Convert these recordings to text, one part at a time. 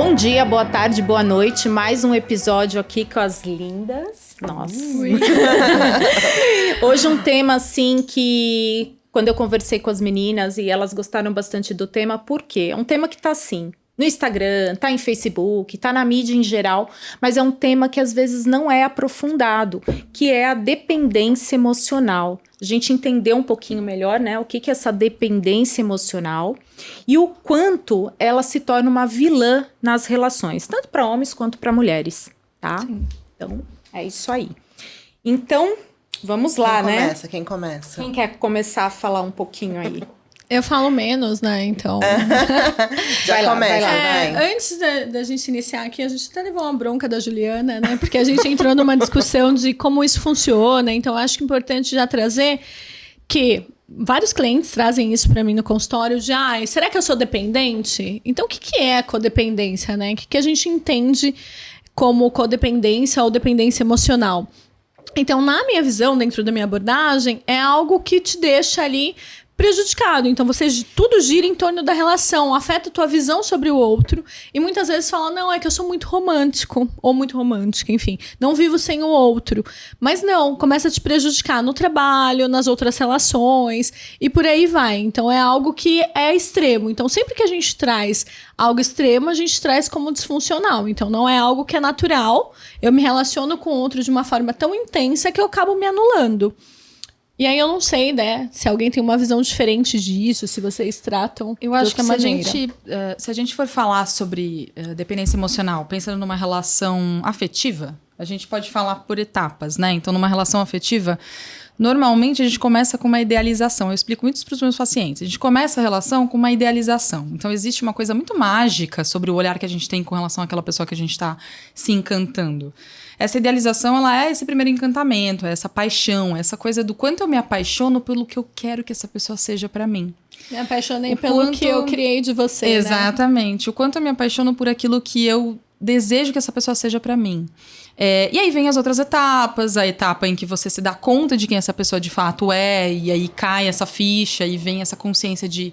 Bom dia, boa tarde, boa noite. Mais um episódio aqui com as lindas. Nossa. Hoje um tema assim que... Quando eu conversei com as meninas e elas gostaram bastante do tema, por quê? É um tema que tá assim, no Instagram, tá em Facebook, tá na mídia em geral, mas é um tema que às vezes não é aprofundado, que é a dependência emocional. A gente entender um pouquinho melhor, né, o que é essa dependência emocional e o quanto ela se torna uma vilã nas relações, tanto para homens quanto para mulheres, tá? Sim. Então, é isso aí. Então... Vamos lá, né? Quem começa? Quem quer começar a falar um pouquinho aí? Eu falo menos, né? Então... Já começa, vai. Antes da gente iniciar aqui, a gente até levou uma bronca da Juliana, né? Porque a gente entrou numa discussão de como isso funciona. Então, acho que é importante já trazer que vários clientes trazem isso para mim no consultório de, será que eu sou dependente? Então, o que é a codependência, né? O que a gente entende como codependência ou dependência emocional? Então, na minha visão, dentro da minha abordagem, é algo que te deixa ali prejudicado. Então, tudo gira em torno da relação, afeta a tua visão sobre o outro. E muitas vezes fala, não, é que eu sou muito romântico, ou muito romântica, enfim. Não vivo sem o outro. Mas não, começa a te prejudicar no trabalho, nas outras relações, e por aí vai. Então, é algo que é extremo. Então, sempre que a gente traz algo extremo, a gente traz como disfuncional. Então, não é algo que é natural. Eu me relaciono com o outro de uma forma tão intensa que eu acabo me anulando. E aí eu não sei, né, se alguém tem uma visão diferente disso, se vocês tratam eu acho que maneira. Se a gente for falar sobre dependência emocional, pensando numa relação afetiva, a gente pode falar por etapas, né? Então, numa relação afetiva, normalmente a gente começa com uma idealização. Eu explico muito isso para os meus pacientes. A gente começa a relação com uma idealização. Então, existe uma coisa muito mágica sobre o olhar que a gente tem com relação àquela pessoa que a gente está se encantando. Essa idealização, ela é esse primeiro encantamento, é essa paixão, essa coisa do quanto eu me apaixono pelo que eu quero que essa pessoa seja para mim. Me apaixonei pelo que eu criei de você, Exatamente. Né? O quanto eu me apaixono por aquilo que eu desejo que essa pessoa seja para mim. E aí vem as outras etapas, a etapa em que você se dá conta de quem essa pessoa de fato é, e aí cai essa ficha, e vem essa consciência de...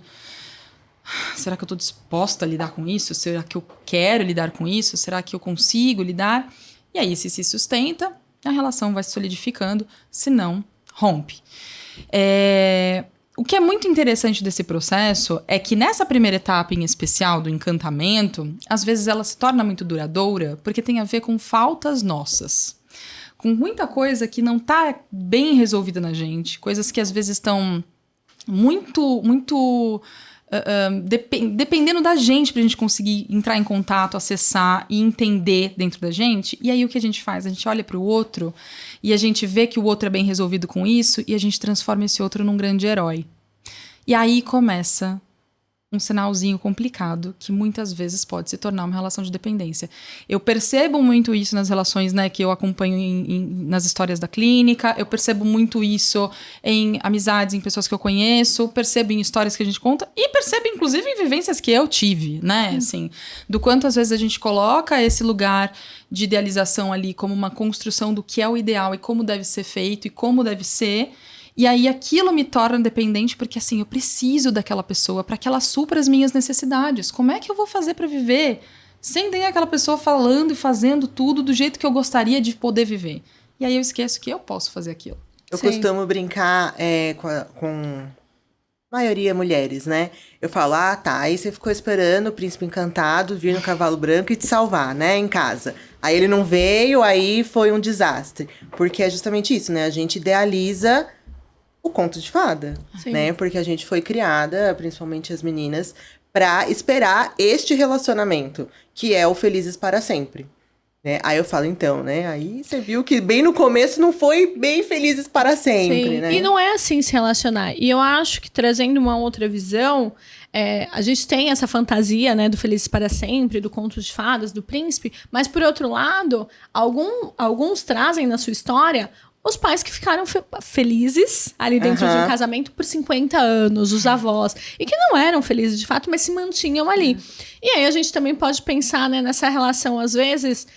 Será que eu tô disposta a lidar com isso? Será que eu quero lidar com isso? Será que eu consigo lidar? E aí, se sustenta, a relação vai se solidificando, se não, rompe. O que é muito interessante desse processo é que nessa primeira etapa em especial do encantamento, às vezes ela se torna muito duradoura porque tem a ver com faltas nossas. Com muita coisa que não está bem resolvida na gente, coisas que às vezes estão muito dependendo da gente pra gente conseguir entrar em contato, acessar e entender dentro da gente. E aí o que a gente faz? A gente olha pro outro e a gente vê que o outro é bem resolvido com isso e a gente transforma esse outro num grande herói. E aí começa um sinalzinho complicado que muitas vezes pode se tornar uma relação de dependência. Eu percebo muito isso nas relações, né, que eu acompanho nas histórias da clínica, eu percebo muito isso em amizades, em pessoas que eu conheço, percebo em histórias que a gente conta e percebo inclusive em vivências que eu tive, né, assim, do quanto às vezes a gente coloca esse lugar de idealização ali como uma construção do que é o ideal e como deve ser feito e como deve ser. E aí aquilo me torna dependente porque, assim, eu preciso daquela pessoa para que ela supra as minhas necessidades. Como é que eu vou fazer para viver sem ter aquela pessoa falando e fazendo tudo do jeito que eu gostaria de poder viver? E aí eu esqueço que eu posso fazer aquilo. Eu costumo brincar com maioria mulheres, né? Eu falo, tá, aí você ficou esperando o príncipe encantado vir no cavalo branco e te salvar, né, em casa. Aí ele não veio, aí foi um desastre. Porque é justamente isso, né? A gente idealiza o conto de fada, né? Porque a gente foi criada, principalmente as meninas, pra esperar este relacionamento, que é o felizes para sempre. Né? Aí eu falo, então, né? Aí você viu que bem no começo não foi bem felizes para sempre, né? E não é assim se relacionar. E eu acho que trazendo uma outra visão, a gente tem essa fantasia, né, do felizes para sempre, do conto de fadas, do príncipe, mas por outro lado, alguns trazem na sua história os pais que ficaram felizes ali dentro de um casamento por 50 anos, os avós, e que não eram felizes de fato, mas se mantinham ali. E aí a gente também pode pensar, né, nessa relação, às vezes,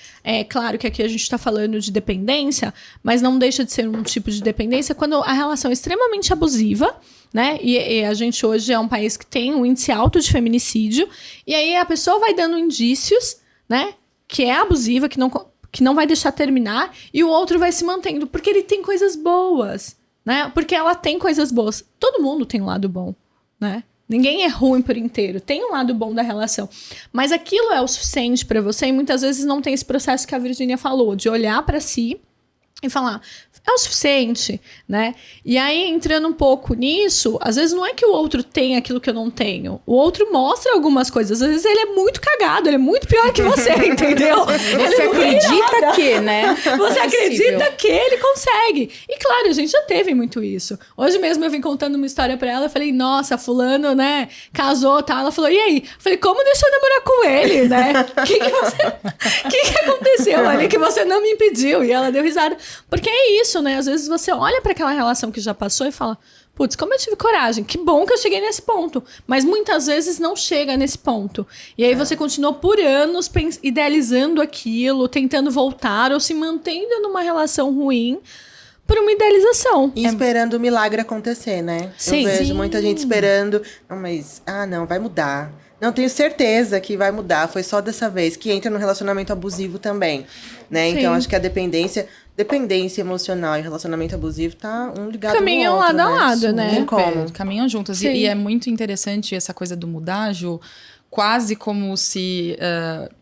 claro que aqui a gente está falando de dependência, mas não deixa de ser um tipo de dependência quando a relação é extremamente abusiva, né? E a gente hoje é um país que tem um índice alto de feminicídio, e aí a pessoa vai dando indícios né? Que é abusiva, que não vai deixar terminar, e o outro vai se mantendo, porque ele tem coisas boas, né? Porque ela tem coisas boas. Todo mundo tem um lado bom, né? Ninguém é ruim por inteiro. Tem um lado bom da relação. Mas aquilo é o suficiente pra você e muitas vezes não tem esse processo que a Virgínia falou, de olhar pra si e falar, é o suficiente, né? E aí, entrando um pouco nisso, às vezes não é que o outro tem aquilo que eu não tenho. O outro mostra algumas coisas. Às vezes ele é muito cagado, ele é muito pior que você, entendeu? Você acredita que, né? Você acredita que ele consegue. E claro, a gente já teve muito isso. Hoje mesmo eu vim contando uma história pra ela, eu falei, nossa, fulano, né, casou, tá? Ela falou, e aí? Eu falei, como deixou eu namorar com ele, né? O que aconteceu ali que você não me impediu? E ela deu risada. Porque é isso, né? Às vezes você olha para aquela relação que já passou e fala, putz, como eu tive coragem, que bom que eu cheguei nesse ponto. Mas muitas vezes não chega nesse ponto. E aí você continua por anos idealizando aquilo, tentando voltar ou se mantendo numa relação ruim por uma idealização. E esperando o milagre acontecer, né? Sim. Eu vejo Sim. muita gente esperando. Não, mas, não, vai mudar. Não, tenho certeza que vai mudar. Foi só dessa vez. Que entra no relacionamento abusivo também, né? Sim. Então, acho que a dependência emocional e relacionamento abusivo tá um ligado Caminham no outro, lado a né? lado, né? Não tem como. Caminham juntas. Sim. E é muito interessante essa coisa do mudar, Ju. Quase como se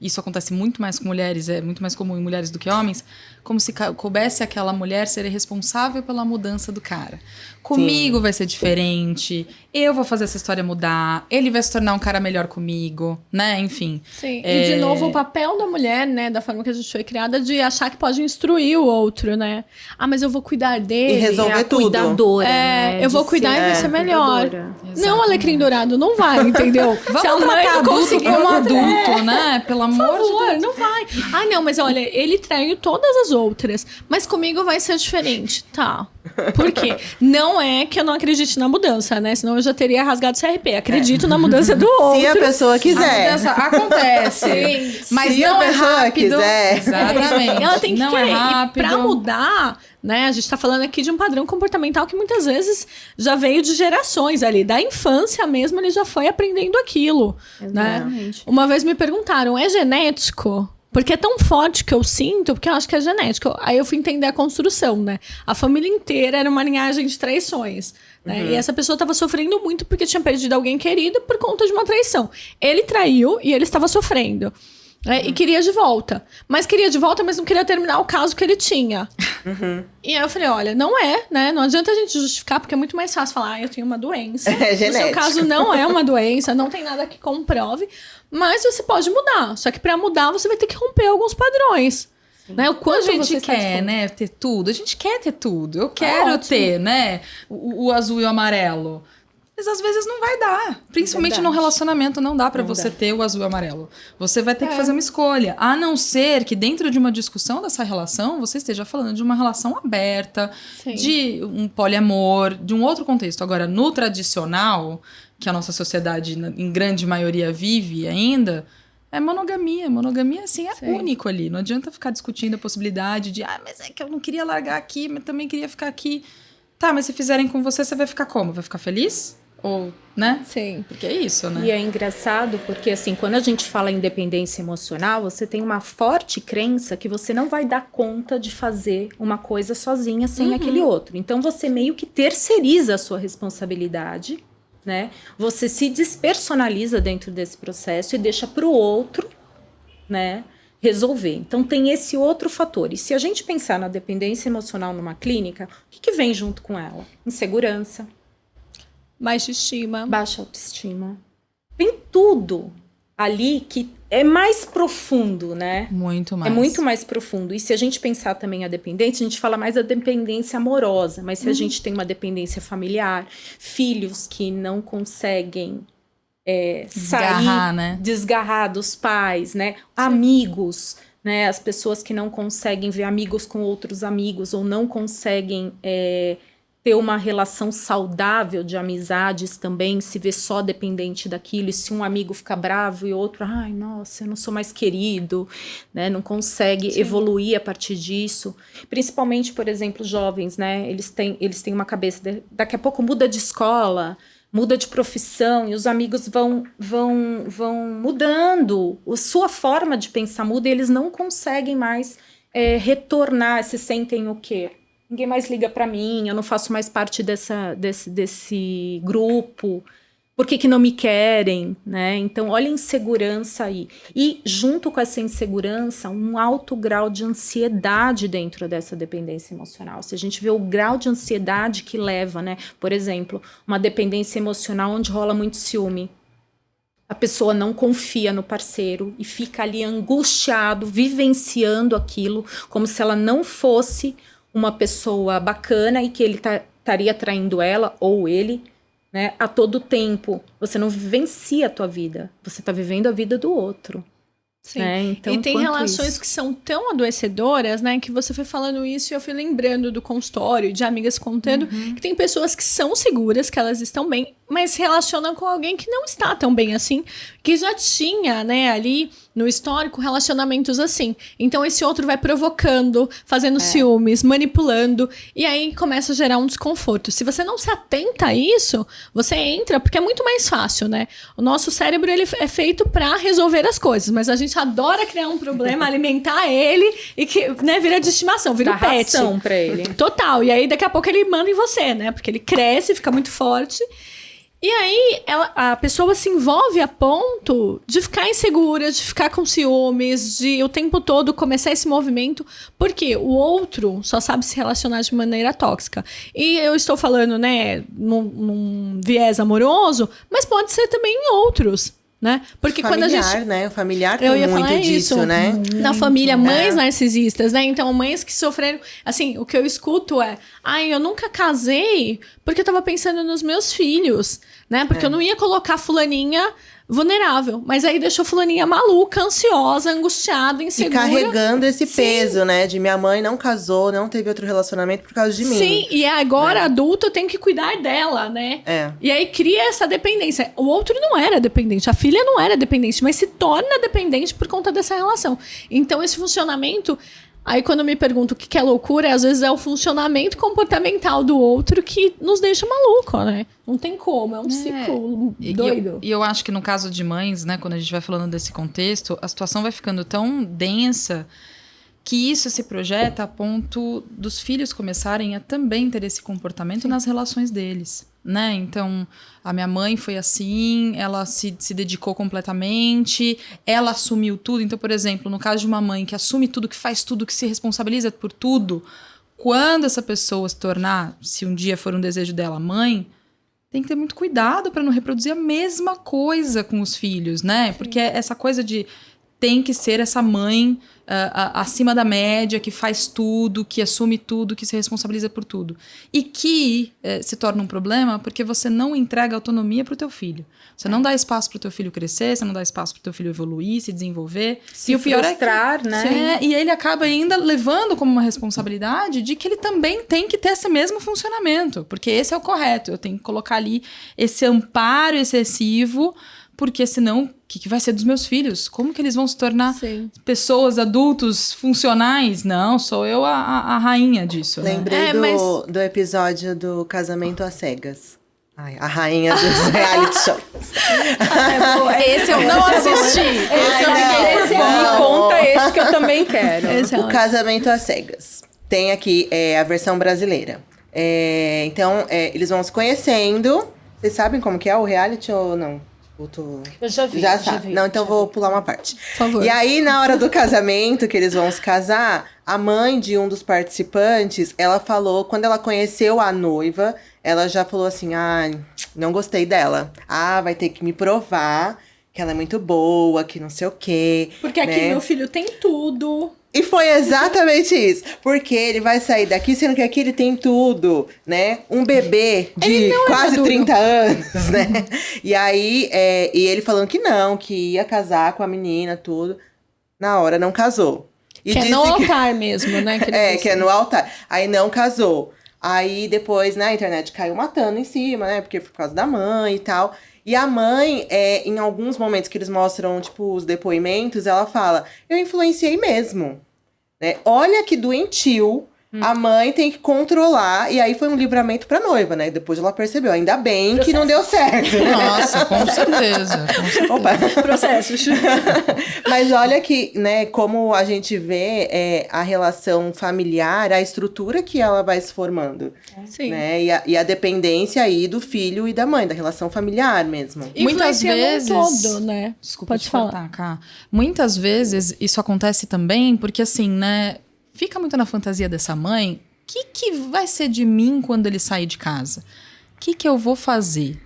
isso acontece muito mais com mulheres, é muito mais comum em mulheres do que homens, como se coubesse aquela mulher ser responsável pela mudança do cara. Comigo vai ser diferente, eu vou fazer essa história mudar, ele vai se tornar um cara melhor comigo, né? Enfim. Sim, e de novo o papel da mulher, né, da forma que a gente foi criada, de achar que pode instruir o outro, né? Ah, mas eu vou cuidar dele. E resolver É a tudo. cuidadora, né? Eu vou De cuidar ser e vai ser melhor. cuidadora. Não, Alecrim Dourado, não vai, entendeu? Vamos Se a mãe tratar não adulto conseguir como outra- adulto, né? Pelo Por amor de favor, Deus. não vai. Ah, não, mas olha, ele traiu todas as outras. Mas comigo vai ser diferente. Tá. Por quê? Não é que eu não acredite na mudança, né? Senão eu já teria rasgado o CRP. Acredito na mudança do outro. Se a pessoa A quiser. mudança acontece. Mas Se não a é pessoa rápido. quiser. Exatamente. Ela tem que não querer. é E rápido. pra mudar, né? A gente tá falando aqui de um padrão comportamental que muitas vezes já veio de gerações ali. Da infância mesmo, ele já foi aprendendo aquilo. Né? Exatamente. Uma vez me perguntaram, é genético? Porque é tão forte que eu sinto, porque eu acho que é genético. Aí eu fui entender a construção, né? A família inteira era uma linhagem de traições. Né? E essa pessoa estava sofrendo muito porque tinha perdido alguém querido por conta de uma traição. Ele traiu e ele estava sofrendo. Né? E queria de volta. Mas queria de volta, mas não queria terminar o caso que ele tinha. E aí eu falei, olha, não é, né? Não adianta a gente justificar, porque é muito mais fácil falar, eu tenho uma doença. É No seu genético. caso não é uma doença, não tem nada que comprove. Mas você pode mudar. Só que pra mudar, você vai ter que romper alguns padrões. Né? O A quanto gente você está quer, disposto. né, ter tudo. A gente quer ter tudo. Eu quero ótimo. ter, né, o azul e o amarelo. Mas às vezes não vai dar. Principalmente no Verdade. relacionamento, não dá pra Não você dá. ter o azul e o amarelo. Você vai ter que fazer uma escolha. A não ser que dentro de uma discussão dessa relação, você esteja falando de uma relação aberta, Sim. de um poliamor, de um outro contexto. Agora, no tradicional, que a nossa sociedade, em grande maioria, vive ainda, é monogamia. Monogamia, assim, é Sim. único ali. Não adianta ficar discutindo a possibilidade de, mas é que eu não queria largar aqui, mas também queria ficar aqui. Tá, mas se fizerem com você, você vai ficar como? Vai ficar feliz? Ou, né? Sim. Porque é isso, né? E é engraçado porque, assim, quando a gente fala em dependência emocional, você tem uma forte crença que você não vai dar conta de fazer uma coisa sozinha sem aquele outro. Então, você meio que terceiriza a sua responsabilidade, né? Você se despersonaliza dentro desse processo e deixa para o outro, né, resolver. Então, tem esse outro fator. E se a gente pensar na dependência emocional numa clínica, o que vem junto com ela? Insegurança, Baixa estima. baixa autoestima. Tem tudo ali que é mais profundo, né? Muito mais. É muito mais profundo. E se a gente pensar também a dependência, a gente fala mais da dependência amorosa. Mas se a gente tem uma dependência familiar, filhos que não conseguem Desgarrar, sair, né? desgarrar dos pais, né? Amigos, né? As pessoas que não conseguem ver amigos com outros amigos ou não conseguem ter uma relação saudável de amizades também, se vê só dependente daquilo, e se um amigo fica bravo e outro, ai, nossa, eu não sou mais querido, né, não consegue evoluir a partir disso, principalmente, por exemplo, jovens, né, eles têm uma cabeça, daqui a pouco muda de escola, muda de profissão e os amigos vão mudando, a sua forma de pensar muda e eles não conseguem mais retornar, se sentem o quê? Ninguém mais liga para mim, eu não faço mais parte desse grupo, por que não me querem, né? Então, olha a insegurança aí. E, junto com essa insegurança, um alto grau de ansiedade dentro dessa dependência emocional. Se a gente vê o grau de ansiedade que leva, né? Por exemplo, uma dependência emocional onde rola muito ciúme. A pessoa não confia no parceiro e fica ali angustiado, vivenciando aquilo, como se ela não fosse uma pessoa bacana e que ele estaria traindo ela ou ele, né, a todo tempo. Você não vivencia a tua vida, você está vivendo a vida do outro. Sim. Né? Então, e tem relações que são tão adoecedoras, né, que você foi falando isso e eu fui lembrando do consultório, de amigas contando, que tem pessoas que são seguras, que elas estão bem, mas se relacionam com alguém que não está tão bem assim, que já tinha, né, ali no histórico relacionamentos assim. Então esse outro vai provocando, fazendo ciúmes, manipulando, e aí começa a gerar um desconforto. Se você não se atenta a isso, você entra, porque é muito mais fácil, né? O nosso cérebro, ele é feito para resolver as coisas, mas a gente adora criar um problema, alimentar ele e que, né, vira de estimação, vira um pet. Pra ele. Total. E aí daqui a pouco ele manda em você, né? Porque ele cresce, fica muito forte. E aí, a pessoa se envolve a ponto de ficar insegura, de ficar com ciúmes, de o tempo todo começar esse movimento, porque o outro só sabe se relacionar de maneira tóxica. E eu estou falando, né, num viés amoroso, mas pode ser também em outros, né? Porque familiar, quando a gente... né? O familiar tem muito disso, né? Na família, mães narcisistas, né? Então, mães que sofreram... Assim, o que eu escuto é... Ai, eu nunca casei porque eu tava pensando nos meus filhos, né? Porque eu não ia colocar fulaninha vulnerável. Mas aí deixou fulaninha maluca, ansiosa, angustiada, insegura. E carregando esse peso, né? De minha mãe não casou, não teve outro relacionamento por causa de mim. Sim, e agora, adulto, eu tenho que cuidar dela, né? E aí cria essa dependência. O outro não era dependente, a filha não era dependente, mas se torna dependente por conta dessa relação. Então, esse funcionamento... Aí, quando me pergunto o que é loucura, às vezes é o funcionamento comportamental do outro que nos deixa maluco, né? Não tem como, é um ciclo doido. E eu acho que no caso de mães, né, quando a gente vai falando desse contexto, a situação vai ficando tão densa que isso se projeta a ponto dos filhos começarem a também ter esse comportamento nas relações deles, né? Então, a minha mãe foi assim, ela se dedicou completamente, ela assumiu tudo. Então, por exemplo, no caso de uma mãe que assume tudo, que faz tudo, que se responsabiliza por tudo, quando essa pessoa se tornar, se um dia for um desejo dela, mãe, tem que ter muito cuidado para não reproduzir a mesma coisa com os filhos, né? Porque essa coisa de tem que ser essa mãe acima da média, que faz tudo, que assume tudo, que se responsabiliza por tudo. E que se torna um problema porque você não entrega autonomia para o teu filho. Você não dá espaço para o teu filho crescer, você não dá espaço para o teu filho evoluir, se desenvolver. Se frustrar, né? E ele acaba ainda levando como uma responsabilidade de que ele também tem que ter esse mesmo funcionamento, porque esse é o correto. Eu tenho que colocar ali esse amparo excessivo, porque senão, o que vai ser dos meus filhos? Como que eles vão se tornar pessoas, adultos, funcionais? Não, sou eu a rainha disso. Lembrei do episódio do Casamento às Cegas. Ai, a rainha dos reality shows. Esse eu não assisti. Esse eu fiquei por fora. Me conta esse que eu também quero. O Casamento às Cegas. Tem aqui a versão brasileira. Então, eles vão se conhecendo. Vocês sabem como que é o reality ou não? Eu já vi. Já sabe. Não, então vou pular uma parte. Por favor. E aí, na hora do casamento, que eles vão se casar, a mãe de um dos participantes, ela falou, quando ela conheceu a noiva, ela já falou assim, não gostei dela. Vai ter que me provar que ela é muito boa, que não sei o quê. Porque aqui meu filho tem tudo. E foi exatamente isso. Porque ele vai sair daqui, sendo que aqui ele tem tudo, né? Um bebê de quase 30 anos, né? E aí, e ele falando que não, que ia casar com a menina, tudo. Na hora não casou. E que é no altar mesmo, né? Que é no altar. Aí não casou. Aí depois, né, a internet caiu matando em cima, né? Porque foi por causa da mãe e tal. E a mãe, em alguns momentos que eles mostram, tipo, os depoimentos, ela fala, eu influenciei mesmo. Né? Olha que doentio A mãe tem que controlar, e aí foi um livramento pra noiva, né? Depois ela percebeu, ainda bem que não deu certo. Nossa, com certeza. Opa. Processos. Mas olha que, né, como a gente vê a relação familiar, a estrutura que ela vai se formando. Sim. Né? E a dependência aí do filho e da mãe, da relação familiar mesmo. Muitas Influencia vezes. num todo, né? Desculpa Pode te falar. cortar, Cá. Muitas vezes isso acontece também porque, assim, né? Fica muito na fantasia dessa mãe. O que vai ser de mim quando ele sair de casa? O que eu vou fazer?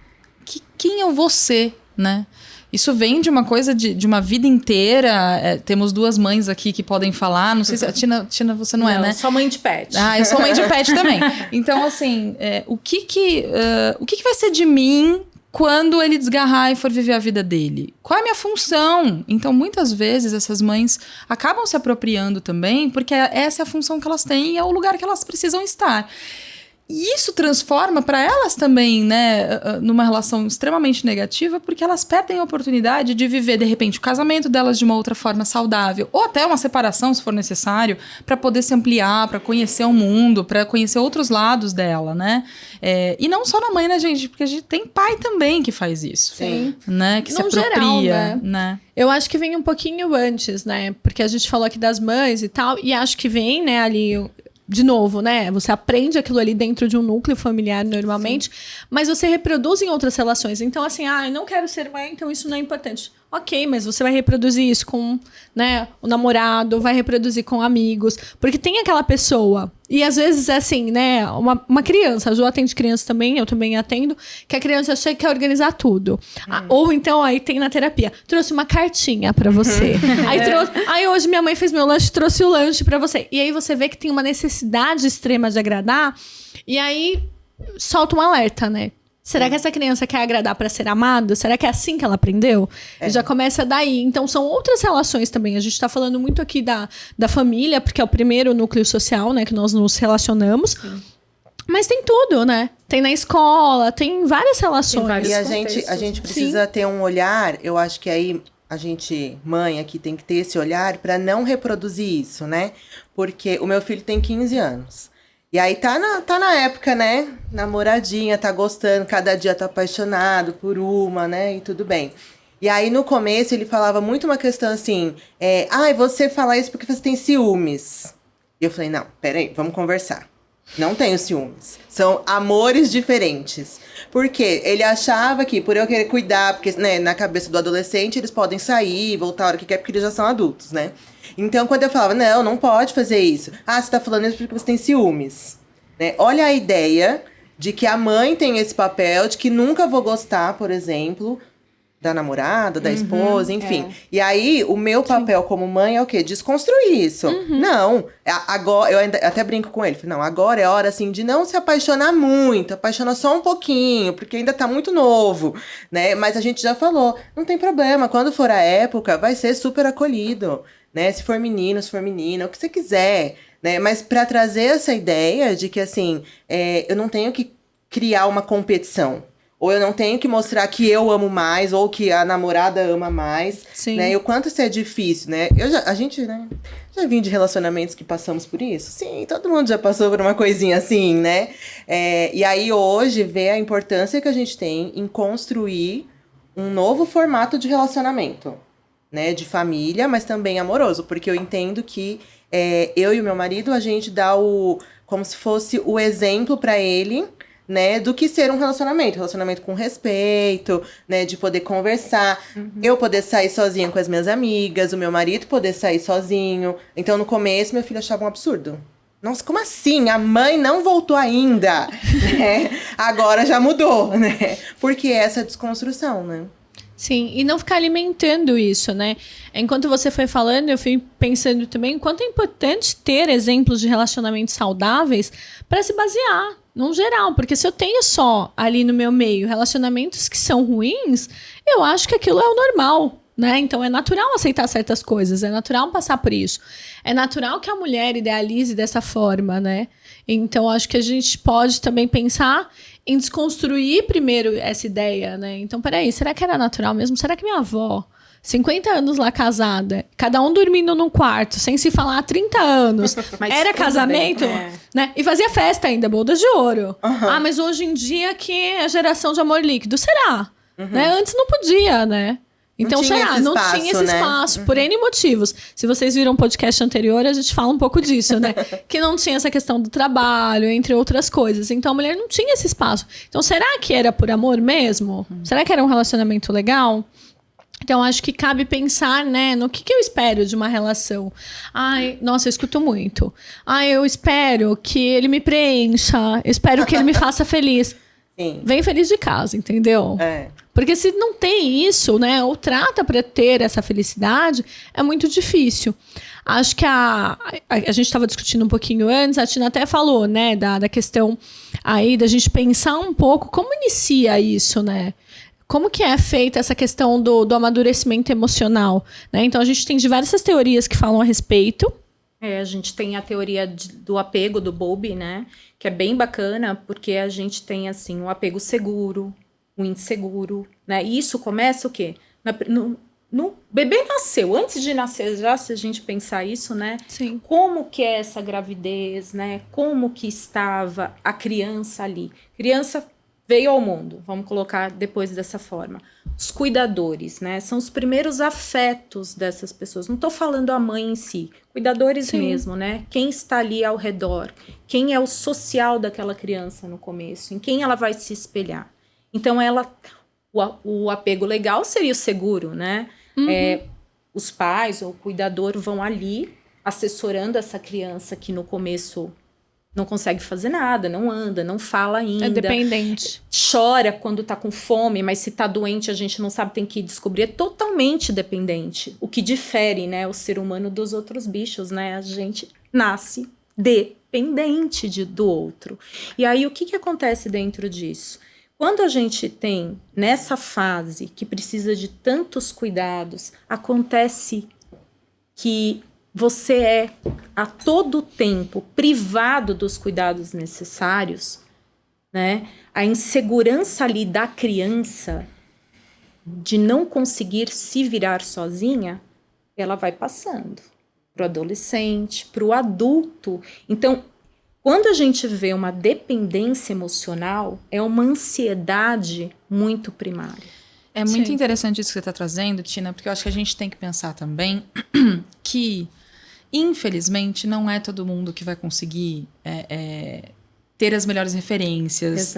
Quem eu vou ser, né? Isso vem de uma coisa de uma vida inteira. Temos 2 mães aqui que podem falar. Não sei se a Tina você não é, né? Só mãe de pet. Ah, eu sou mãe de pet também. Então, assim, o que vai ser de mim quando ele desgarrar e for viver a vida dele? Qual é a minha função? Então, muitas vezes, essas mães acabam se apropriando também, porque essa é a função que elas têm e é o lugar que elas precisam estar. E isso transforma para elas também, né, numa relação extremamente negativa, porque elas perdem a oportunidade de viver, de repente, o casamento delas de uma outra forma saudável, ou até uma separação, se for necessário, para poder se ampliar, para conhecer o mundo, para conhecer outros lados dela, né? E não só na mãe, né, gente? Porque a gente tem pai também que faz isso. Sim. Né? Que se No apropria, geral, né? Eu acho que vem um pouquinho antes, né? Porque a gente falou aqui das mães e tal, e acho que vem, né, ali... De novo, né? Você aprende aquilo ali dentro de um núcleo familiar normalmente, mas você reproduz em outras relações. Então, assim, eu não quero ser mãe, então isso não é importante. Ok, mas você vai reproduzir isso com, né, o namorado, vai reproduzir com amigos, porque tem aquela pessoa, e às vezes é assim, né, uma criança, a Ju atende criança também, eu também atendo, que a criança chega e quer organizar tudo. Ou então, aí tem na terapia, trouxe uma cartinha pra você. Aí hoje minha mãe fez meu lanche, trouxe o lanche pra você. E aí você vê que tem uma necessidade extrema de agradar, e aí solta um alerta, né? Será que essa criança quer agradar para ser amada? Será que é assim que ela aprendeu? E já começa daí. Então, são outras relações também. A gente tá falando muito aqui da família, porque é o primeiro núcleo social, né? Que nós nos relacionamos. Sim. Mas tem tudo, né? Tem na escola, tem várias relações. E a gente precisa ter um olhar, eu acho que aí a gente, mãe aqui, tem que ter esse olhar para não reproduzir isso, né? Porque o meu filho tem 15 anos. E aí tá na época, né? Namoradinha, tá gostando, cada dia tá apaixonado por uma, né? E tudo bem. E aí no começo ele falava muito uma questão assim, você fala isso porque você tem ciúmes. E eu falei, não, peraí, vamos conversar. Não tenho ciúmes. São amores diferentes. Porque ele achava que, por eu querer cuidar, porque, né, na cabeça do adolescente, eles podem sair, voltar a hora que quer, porque eles já são adultos, né? Então, quando eu falava, não pode fazer isso. Você tá falando isso porque você tem ciúmes. Né? Olha a ideia de que a mãe tem esse papel, de que nunca vou gostar, por exemplo, da namorada, da esposa, enfim. E aí, o meu papel como mãe é o quê? Desconstruir isso. Não, agora, eu até brinco com ele. Não, agora é hora, assim, de não se apaixonar muito. Apaixona só um pouquinho, porque ainda tá muito novo, né? Mas a gente já falou, não tem problema. Quando for a época, vai ser super acolhido, né? Se for menino, se for menina, o que você quiser, né? Mas para trazer essa ideia de que, assim, eu não tenho que criar uma competição. Ou eu não tenho que mostrar que eu amo mais, ou que a namorada ama mais. Sim. Né? E o quanto isso é difícil, né? A gente, né, já vim de relacionamentos que passamos por isso. Sim, todo mundo já passou por uma coisinha assim, né? E aí hoje vê a importância que a gente tem em construir um novo formato de relacionamento. Né? De família, mas também amoroso. Porque eu entendo que eu e o meu marido, a gente dá como se fosse o exemplo para ele, né, do que ser um relacionamento com respeito, né, de poder conversar, eu poder sair sozinha com as minhas amigas, o meu marido poder sair sozinho. Então, no começo, meu filho achava um absurdo. Nossa, como assim? A mãe não voltou ainda, né? Agora já mudou, né? Porque é essa desconstrução, né? Sim, e não ficar alimentando isso, né? Enquanto você foi falando, eu fui pensando também o quanto é importante ter exemplos de relacionamentos saudáveis para se basear, no geral. Porque se eu tenho só ali no meu meio relacionamentos que são ruins, eu acho que aquilo é o normal, né? Então é natural aceitar certas coisas, é natural passar por isso. É natural que a mulher idealize dessa forma, né? Então acho que a gente pode também pensar em desconstruir primeiro essa ideia, né? Então, peraí, será que era natural mesmo? Será que minha avó 50 anos lá casada, cada um dormindo num quarto, sem se falar há 30 anos. Mas Era tudo casamento, bem, né? E fazia festa ainda, bodas de ouro. Ah, mas hoje em dia que é a geração de amor líquido. Será? Né? Antes não podia, né? Então, Não tinha será? esse Não espaço, tinha esse né? espaço, por N motivos. Se vocês viram o podcast anterior, a gente fala um pouco disso, né? Que não tinha essa questão do trabalho, entre outras coisas. Então, a mulher não tinha esse espaço. Então, será que era por amor mesmo? Será que era um relacionamento legal? Então, acho que cabe pensar, né, no que eu espero de uma relação. Ai, nossa, eu escuto muito. Ai, eu espero que ele me preencha, espero que ele me faça feliz. Sim. Vem feliz de casa, entendeu? É. Porque se não tem isso, né, ou trata para ter essa felicidade, é muito difícil. Acho que a gente estava discutindo um pouquinho antes, a Tina até falou, né, da questão aí da gente pensar um pouco como inicia isso, né? Como que é feita essa questão do amadurecimento emocional, né? Então, a gente tem diversas teorias que falam a respeito. A gente tem a teoria do apego do Bowlby, né? Que é bem bacana, porque a gente tem, assim, o apego seguro, o inseguro, né? E isso começa o quê? No bebê nasceu, antes de nascer já, se a gente pensar isso, né? Sim. Como que é essa gravidez, né? Como que estava a criança ali? Criança veio ao mundo, vamos colocar depois dessa forma. Os cuidadores, né? São os primeiros afetos dessas pessoas. Não estou falando a mãe em si, cuidadores Sim. mesmo, né? Quem está ali ao redor, quem é o social daquela criança no começo, em quem ela vai se espelhar. Então, o apego legal seria o seguro, né? Os pais ou o cuidador vão ali assessorando essa criança que no começo não consegue fazer nada, não anda, não fala ainda. É dependente. Chora quando tá com fome, mas se tá doente a gente não sabe, tem que descobrir. É totalmente dependente. O que difere, né, o ser humano dos outros bichos, né? A gente nasce dependente do outro. E aí, o que acontece dentro disso? Quando a gente tem, nessa fase, que precisa de tantos cuidados, acontece que você é, a todo tempo, privado dos cuidados necessários, né? A insegurança ali da criança de não conseguir se virar sozinha, ela vai passando para o adolescente, para o adulto. Então, quando a gente vê uma dependência emocional, é uma ansiedade muito primária. É muito Sim. interessante isso que você está trazendo, Tina, porque eu acho que a gente tem que pensar também que, infelizmente, não é todo mundo que vai conseguir ter as melhores referências,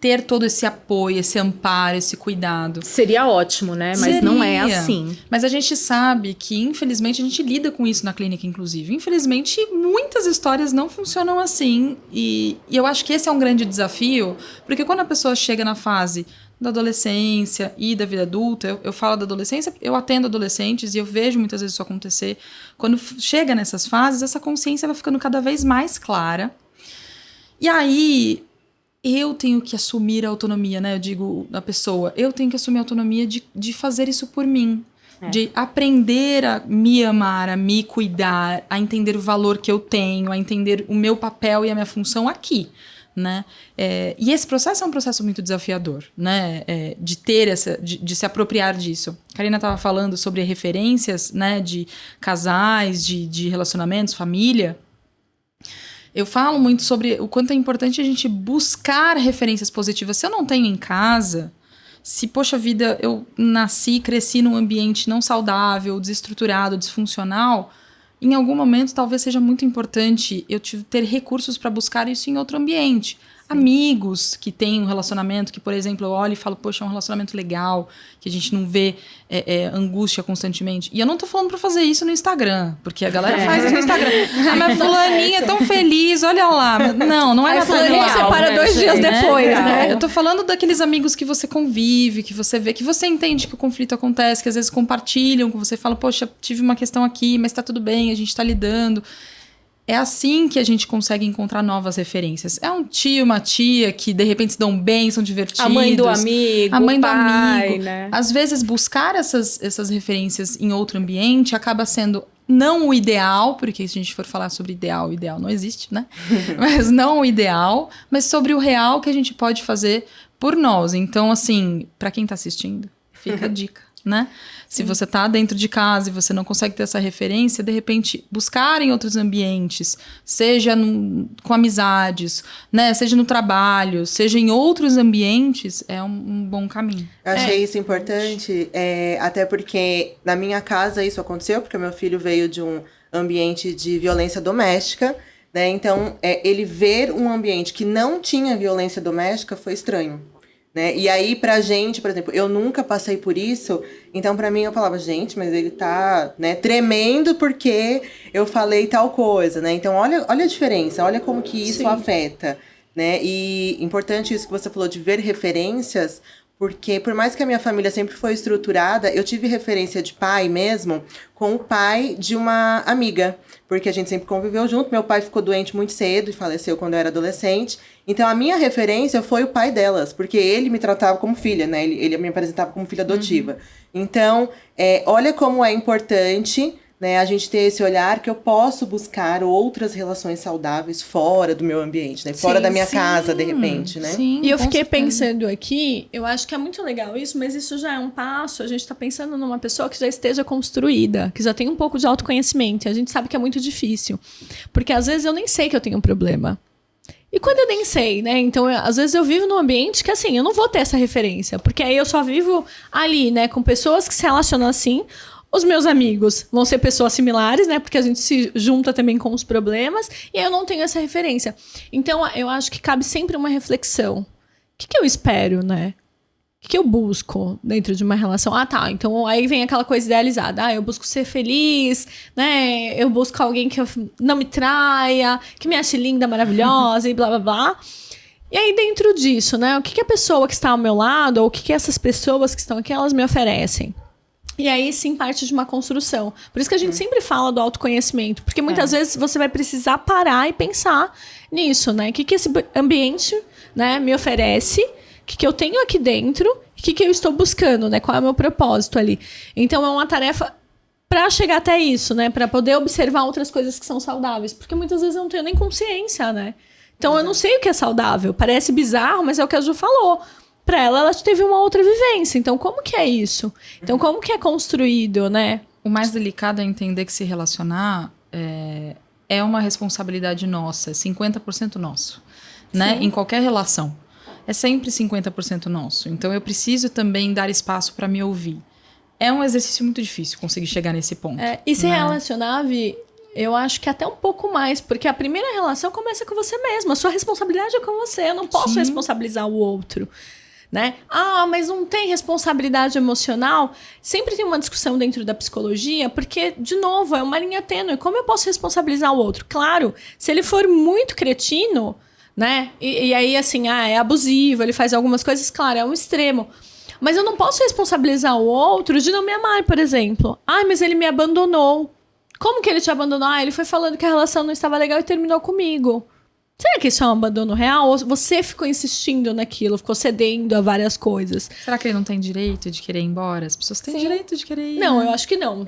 ter todo esse apoio, esse amparo, esse cuidado. Seria ótimo, né? Mas não é assim. Mas a gente sabe que, infelizmente, a gente lida com isso na clínica, inclusive. Infelizmente, muitas histórias não funcionam assim. E eu acho que esse é um grande desafio, porque quando a pessoa chega na fase da adolescência e da vida adulta, eu falo da adolescência, eu atendo adolescentes e eu vejo muitas vezes isso acontecer. Quando chega nessas fases, essa consciência vai ficando cada vez mais clara. E aí, eu tenho que assumir a autonomia, né? Eu digo na pessoa, eu tenho que assumir a autonomia de fazer isso por mim. De aprender a me amar, a me cuidar, a entender o valor que eu tenho, a entender o meu papel e a minha função aqui. Né? E esse processo é um processo muito desafiador, né? De ter de se apropriar disso. A Karina estava falando sobre referências, né? De casais, de relacionamentos, família. Eu falo muito sobre o quanto é importante a gente buscar referências positivas. Se eu não tenho em casa, se, poxa vida, eu nasci, cresci num ambiente não saudável, desestruturado, disfuncional, em algum momento talvez seja muito importante eu ter recursos para buscar isso em outro ambiente. Amigos que têm um relacionamento que, por exemplo, eu olho e falo, poxa, é um relacionamento legal, que a gente não vê angústia constantemente. E eu não tô falando para fazer isso no Instagram, porque a galera faz isso no Instagram. Ah, mas fulaninha é tão feliz, olha lá. Não é nada Fulaninha real. separa 2 dias depois, né? Eu tô falando daqueles amigos que você convive, que você vê, que você entende que o conflito acontece, que às vezes compartilham, que você fala, poxa, tive uma questão aqui, mas tá tudo bem, a gente tá lidando. É assim que a gente consegue encontrar novas referências. É um tio, uma tia que de repente se dão bem, são divertidos. A mãe do amigo, a mãe o do pai, amigo. né? Às vezes buscar essas referências em outro ambiente acaba sendo não o ideal, porque se a gente for falar sobre ideal, o ideal não existe, né? Mas não o ideal, mas sobre o real que a gente pode fazer por nós. Então, assim, para quem tá assistindo, fica a dica. né? Se você tá dentro de casa e você não consegue ter essa referência, de repente, buscar em outros ambientes, seja com amizades, né? Seja no trabalho, seja em outros ambientes, é um bom caminho. Eu achei isso importante, até porque na minha casa isso aconteceu, porque meu filho veio de um ambiente de violência doméstica, né? Então, ele ver um ambiente que não tinha violência doméstica foi estranho. Né? E aí, pra gente, por exemplo, eu nunca passei por isso, então pra mim eu falava, gente, mas ele tá, né, tremendo porque eu falei tal coisa, né? Então, olha a diferença, olha como que isso afeta, né? E importante isso que você falou de ver referências, porque por mais que a minha família sempre foi estruturada, eu tive referência de pai mesmo com o pai de uma amiga, porque a gente sempre conviveu junto. Meu pai ficou doente muito cedo e faleceu quando eu era adolescente. Então, a minha referência foi o pai delas, porque ele me tratava como filha, né? Ele me apresentava como filha adotiva. Então, olha como é importante, né, a gente ter esse olhar que eu posso buscar outras relações saudáveis fora do meu ambiente, né? Fora da minha casa, de repente, né? Sim, e eu fiquei pensando aqui, eu acho que é muito legal isso, mas isso já é um passo, a gente tá pensando numa pessoa que já esteja construída, que já tem um pouco de autoconhecimento, e a gente sabe que é muito difícil, porque às vezes eu nem sei que eu tenho um problema. E quando eu nem sei, né? Então, às vezes eu vivo num ambiente que, assim, eu não vou ter essa referência, porque aí eu só vivo ali, né, com pessoas que se relacionam assim. Os meus amigos vão ser pessoas similares, né? Porque a gente se junta também com os problemas. E aí eu não tenho essa referência. Então, eu acho que cabe sempre uma reflexão. O que eu espero, né? O que eu busco dentro de uma relação? Ah, tá. Então, aí vem aquela coisa idealizada. Ah, eu busco ser feliz, né? Eu busco alguém que não me traia, que me ache linda, maravilhosa e blá, blá, blá. E aí, dentro disso, né? O que a pessoa que está ao meu lado, ou o que essas pessoas que estão aqui, elas me oferecem? E aí, sim, parte de uma construção. Por isso que a gente sempre fala do autoconhecimento. Porque muitas vezes você vai precisar parar e pensar nisso, né? O que esse ambiente, né, me oferece? O que eu tenho aqui dentro? O que eu estou buscando, né? Qual é o meu propósito ali? Então, é uma tarefa para chegar até isso, né? Para poder observar outras coisas que são saudáveis. Porque muitas vezes eu não tenho nem consciência, né? Então, eu não sei o que é saudável. Parece bizarro, mas é o que a Ju falou. Para ela teve uma outra vivência. Então, como que é isso? Então, como que é construído, né? O mais delicado é entender que se relacionar é uma responsabilidade nossa, é 50% nosso, né? Em qualquer relação. É sempre 50% nosso. Então, eu preciso também dar espaço para me ouvir. É um exercício muito difícil conseguir chegar nesse ponto. E se relacionar, Vi, eu acho que até um pouco mais, porque a primeira relação começa com você mesmo. A sua responsabilidade é com você. Eu não posso responsabilizar o outro. Né? Ah, mas não tem responsabilidade emocional? Sempre tem uma discussão dentro da psicologia, porque, de novo, é uma linha tênue. Como eu posso responsabilizar o outro? Claro, se ele for muito cretino, né? E aí, assim, é abusivo, ele faz algumas coisas, claro, é um extremo. Mas eu não posso responsabilizar o outro de não me amar, por exemplo. Ah, mas ele me abandonou. Como que ele te abandonou? Ah, ele foi falando que a relação não estava legal e terminou comigo. Será que isso é um abandono real? Ou você ficou insistindo naquilo, ficou cedendo a várias coisas? Será que ele não tem direito de querer ir embora? As pessoas têm direito de querer ir. Não, eu acho que não.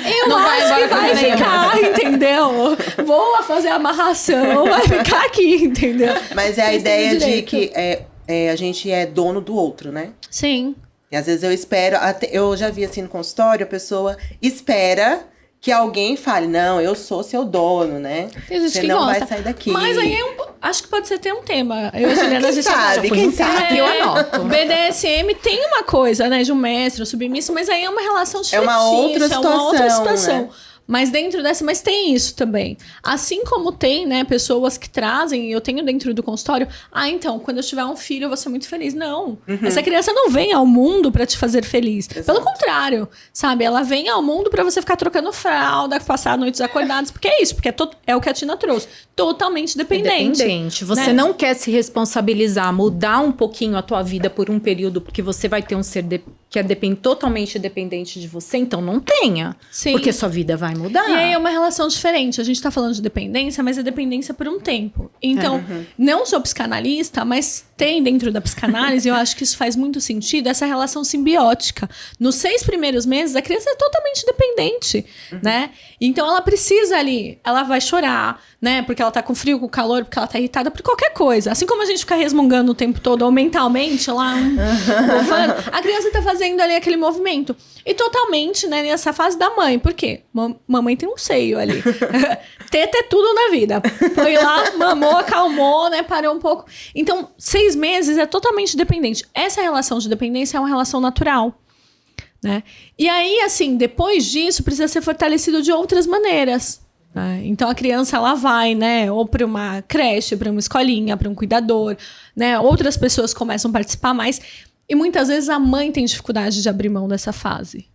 Eu acho que vai ficar, entendeu? Vou fazer a amarração, vai ficar aqui, entendeu? Mas é a ideia de que a gente é dono do outro, né? Sim. E às vezes eu espero, eu já vi assim no consultório, a pessoa espera que alguém fale, não, eu sou seu dono, né? Tem gente Você que não gosta. vai sair daqui. Mas aí acho que pode ser ter um tema. Eu e a Juliana, a gente sabe, quem sabe? Eu anoto. BDSM tem uma coisa, né? De um mestre, um submisso, mas aí é uma relação de É uma fetiche, outra situação, é uma outra situação. né? Mas dentro dessa, mas tem isso também. Assim como tem, né, pessoas que trazem, eu tenho dentro do consultório, então, quando eu tiver um filho, eu vou ser muito feliz. Não. Essa criança não vem ao mundo pra te fazer feliz. Exato. Pelo contrário, sabe? Ela vem ao mundo pra você ficar trocando fralda, passar noites acordadas, porque é isso, porque é o que a Tina trouxe. Totalmente dependente. Você né? não quer se responsabilizar, mudar um pouquinho a tua vida por um período, porque você vai ter um ser que é totalmente dependente de você, então não tenha. Sim. Porque sua vida vai mudar. E aí é uma relação diferente. A gente tá falando de dependência, mas é dependência por um tempo. Então, não sou psicanalista, mas tem dentro da psicanálise, eu acho que isso faz muito sentido, essa relação simbiótica. Nos 6 primeiros meses, a criança é totalmente dependente, né? Então, ela precisa ali, ela vai chorar, né? Porque ela tá com frio, com calor, porque ela tá irritada por qualquer coisa. Assim como a gente fica resmungando o tempo todo, ou mentalmente lá, bufando, a criança tá fazendo ali aquele movimento. E totalmente, né, nessa fase da mãe. Por quê? Mamãe tem um seio ali. Teta é tudo na vida. Foi lá, mamou, acalmou, né, parou um pouco. Então, 6 meses é totalmente dependente. Essa relação de dependência é uma relação natural, né? E aí, assim, depois disso, precisa ser fortalecido de outras maneiras. Então a criança ela vai, né, ou para uma creche, para uma escolinha, para um cuidador, né? Outras pessoas começam a participar mais e muitas vezes a mãe tem dificuldade de abrir mão dessa fase,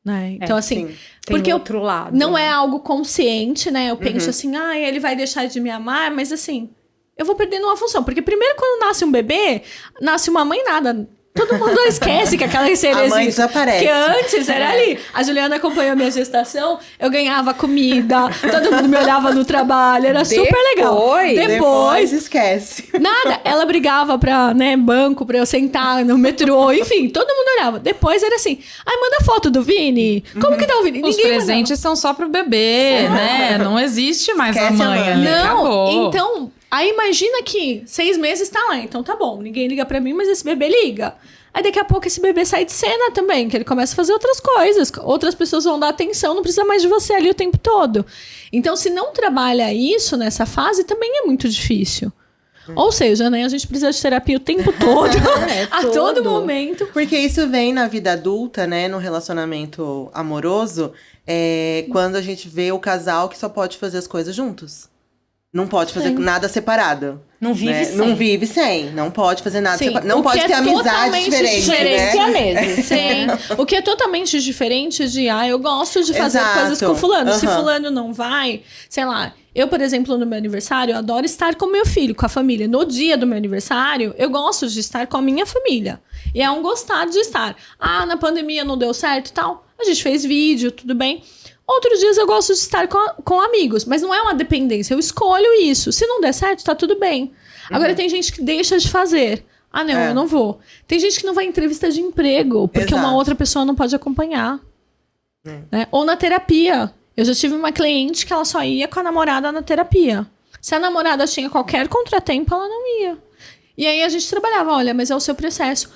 né? Então assim, porque outro lado, não né? É algo consciente, né? Eu penso assim, ele vai deixar de me amar, mas assim, eu vou perdendo uma função, porque primeiro quando nasce um bebê, nasce uma mãe nada. Todo mundo esquece que aquela ser A mãe existe. desaparece. Porque antes era ali. A Juliana acompanhou a minha gestação, eu ganhava comida, todo mundo me olhava no trabalho, era super legal. Depois esquece. Nada, ela brigava pra, né, banco, pra eu sentar no metrô, enfim, todo mundo olhava. Depois era assim, manda foto do Vini. Como que tá o Vini? Os presentes são só pro bebê, né? Não existe mais Esquece a mãe a mãe. ali, Não, acabou. então... Aí imagina que 6 meses tá lá, então tá bom, ninguém liga pra mim, mas esse bebê liga. Aí daqui a pouco esse bebê sai de cena também, que ele começa a fazer outras coisas, outras pessoas vão dar atenção, não precisa mais de você ali o tempo todo. Então se não trabalha isso nessa fase, também é muito difícil. Ou seja, né, a gente precisa de terapia o tempo todo, a todo momento. Porque isso vem na vida adulta, né, no relacionamento amoroso, quando a gente vê o casal que só pode fazer as coisas juntos. Não pode fazer nada separado. Não vive né? sem. Não vive sem. Não pode fazer nada separado. Não o pode que ter é amizade totalmente diferente, diferente né? mesmo. Sim. O que é totalmente diferente de, eu gosto de fazer Exato. coisas com fulano. Se Uhum. fulano não vai, sei lá. Eu, por exemplo, no meu aniversário, eu adoro estar com meu filho, com a família. No dia do meu aniversário, eu gosto de estar com a minha família. E é um gostar de estar. Na pandemia não deu certo e tal. A gente fez vídeo, tudo bem. Outros dias eu gosto de estar com amigos, mas não é uma dependência, eu escolho isso. Se não der certo, tá tudo bem. Agora tem gente que deixa de fazer. Não, eu não vou. Tem gente que não vai em entrevista de emprego, porque uma outra pessoa não pode acompanhar. Né? Ou na terapia. Eu já tive uma cliente que ela só ia com a namorada na terapia. Se a namorada tinha qualquer contratempo, ela não ia. E aí a gente trabalhava, olha, mas é o seu processo.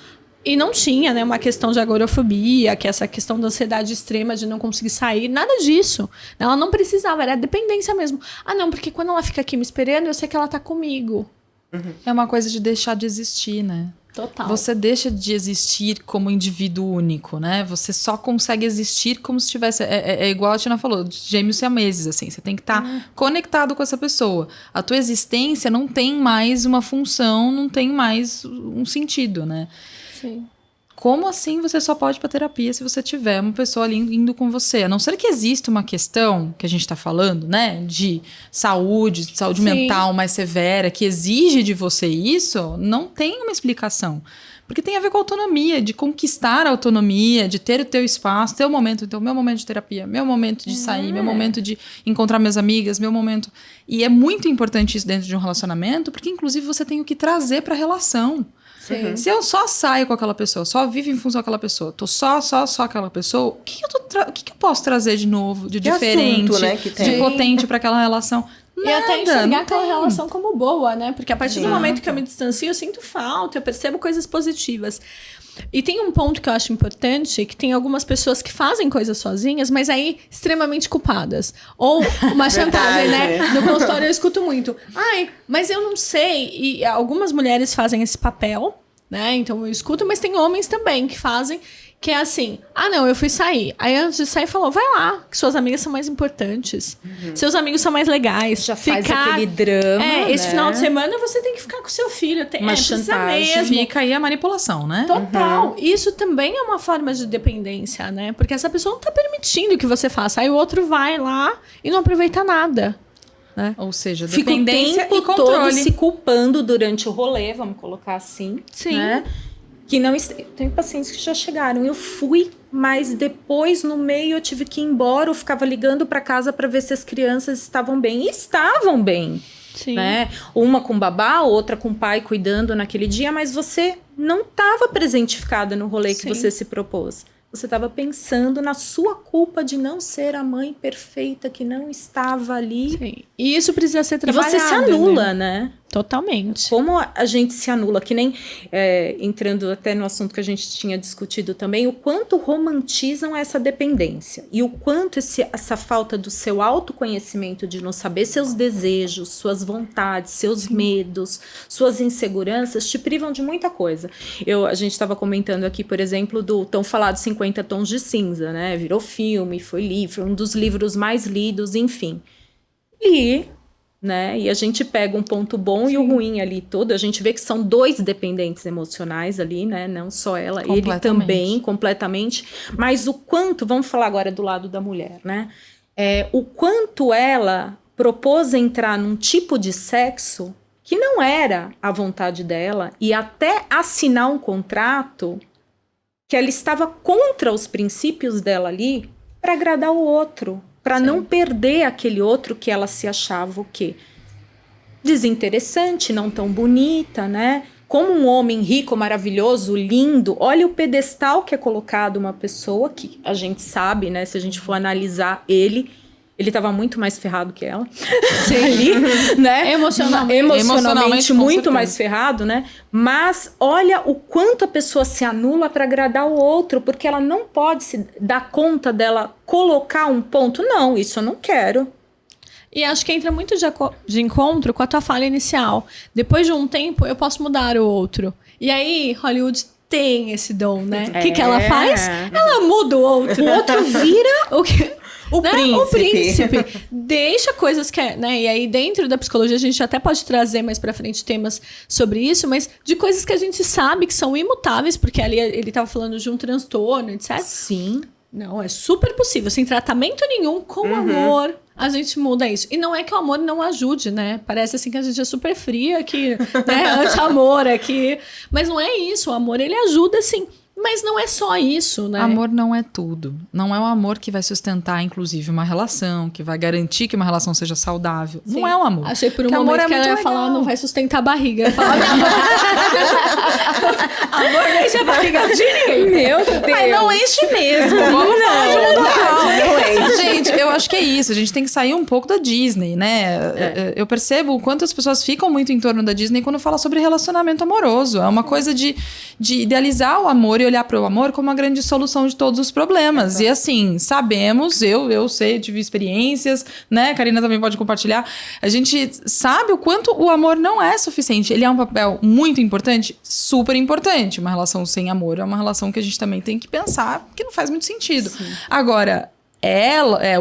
E não tinha, né, uma questão de agorafobia, que é essa questão da ansiedade extrema de não conseguir sair, nada disso. Ela não precisava, era dependência mesmo. Não, porque quando ela fica aqui me esperando, eu sei que ela tá comigo. É uma coisa de deixar de existir, né? Total. Você deixa de existir como indivíduo único, né? Você só consegue existir como se tivesse... É igual a Tina falou, gêmeos siameses, assim. Você tem que estar conectado com essa pessoa. A tua existência não tem mais uma função, não tem mais um sentido, né? Sim. Como assim você só pode ir pra terapia se você tiver uma pessoa ali indo com você? A não ser que exista uma questão que a gente tá falando, né? De saúde Sim. mental mais severa, que exige de você isso, não tem uma explicação. Porque tem a ver com a autonomia, de conquistar a autonomia, de ter o teu espaço, teu momento. Então, meu momento de terapia, meu momento de sair, meu momento de encontrar minhas amigas, meu momento... E é muito importante isso dentro de um relacionamento, porque inclusive você tem o que trazer pra relação. Sim. Se eu só saio com aquela pessoa, só vivo em função daquela pessoa, tô só aquela pessoa, o que eu posso trazer de novo, de diferente, assunto, né, que tem. de potente pra aquela relação? E até enxergar não aquela tem. relação como boa, né? Porque a partir do Exato. momento que eu me distancio, eu sinto falta, eu percebo coisas positivas. E tem um ponto que eu acho importante, que tem algumas pessoas que fazem coisas sozinhas, mas aí extremamente culpadas. Ou uma chantagem, né? No consultório eu escuto muito. Mas eu não sei. E algumas mulheres fazem esse papel, né? Então eu escuto, mas tem homens também que fazem, que é assim, não, eu fui sair. Aí antes de sair falou, vai lá, que suas amigas são mais importantes. Seus amigos são mais legais. Já faz aquele drama, esse né? final de semana você tem que ficar com seu filho. Uma precisa chantagem. mesmo. Fica aí a manipulação, né? Total. Isso também é uma forma de dependência, né? Porque essa pessoa não tá permitindo que você faça. Aí o outro vai lá e não aproveita nada. Né? Ou seja, Fica o dependência tempo e controle. todo se culpando durante o rolê, vamos colocar assim. Sim. Né? que não... Tem pacientes que já chegaram. Eu fui, mas depois, no meio, eu tive que ir embora. Eu ficava ligando para casa para ver se as crianças estavam bem. E estavam bem. Sim. Né? Uma com babá, outra com o pai cuidando naquele dia, mas você não estava presentificada no rolê que você se propôs. Você estava pensando na sua culpa de não ser a mãe perfeita que não estava ali. Sim. E isso precisa ser trabalhado. E você se anula, né? Totalmente. Como a gente se anula, que nem entrando até no assunto que a gente tinha discutido também, o quanto romantizam essa dependência e o quanto essa falta do seu autoconhecimento, de não saber seus desejos, suas vontades, seus medos, suas inseguranças, te privam de muita coisa. A gente estava comentando aqui, por exemplo, do tão falado 50 Tons de Cinza, né? Virou filme, foi um dos livros mais lidos, enfim. Né? E a gente pega um ponto bom e o ruim ali todo. A gente vê que são 2 dependentes emocionais ali, né? Não só ela, ele também, completamente. Mas o quanto, vamos falar agora do lado da mulher, né? O quanto ela propôs entrar num tipo de sexo que não era a vontade dela e até assinar um contrato que ela estava contra os princípios dela ali para agradar o outro. Para não perder aquele outro que ela se achava o quê? Desinteressante, não tão bonita, né? Como um homem rico, maravilhoso, lindo. Olha o pedestal que é colocado uma pessoa que a gente sabe, né? Se a gente for analisar ele estava muito mais ferrado que ela. Sim. Ali, né? Emocionalmente muito mais ferrado, né? Mas olha o quanto a pessoa se anula para agradar o outro, porque ela não pode se dar conta dela colocar um ponto. Não, isso eu não quero. E acho que entra muito de encontro com a tua fala inicial. Depois de um tempo, eu posso mudar o outro. E aí, Hollywood tem esse dom, né? O que ela faz? Ela muda o outro. O outro vira o quê? O príncipe. Deixa coisas que... Né? E aí, dentro da psicologia, a gente até pode trazer mais pra frente temas sobre isso, mas de coisas que a gente sabe que são imutáveis, porque ali ele tava falando de um transtorno, etc. Sim. Não, é super possível. Sem tratamento nenhum, com amor, a gente muda isso. E não é que o amor não ajude, né? Parece assim que a gente é super fria, que, né, anti-amor aqui. Mas não é isso. O amor, ele ajuda, sim. Mas não é só isso, né? Amor não é tudo. Não é o amor que vai sustentar, inclusive, uma relação, que vai garantir que uma relação seja saudável. Sim. Não é o amor. Achei por um momento que ela ia falar, não vai sustentar a barriga. Falar, amor não enche a barriga de ninguém. Meu Deus. Mas não enche mesmo. Vamos falar de mundo real. Gente, eu acho que é isso. A gente tem que sair um pouco da Disney, né? Eu percebo o quanto as pessoas ficam muito em torno da Disney quando fala sobre relacionamento amoroso. É uma coisa de idealizar o amor e olhar para o amor como a grande solução de todos os problemas. E assim, sabemos, eu sei, tive experiências, né? Karina também pode compartilhar. A gente sabe o quanto o amor não é suficiente. Ele é um papel muito importante, super importante. Uma relação sem amor é uma relação que a gente também tem que pensar que não faz muito sentido. Sim. Agora,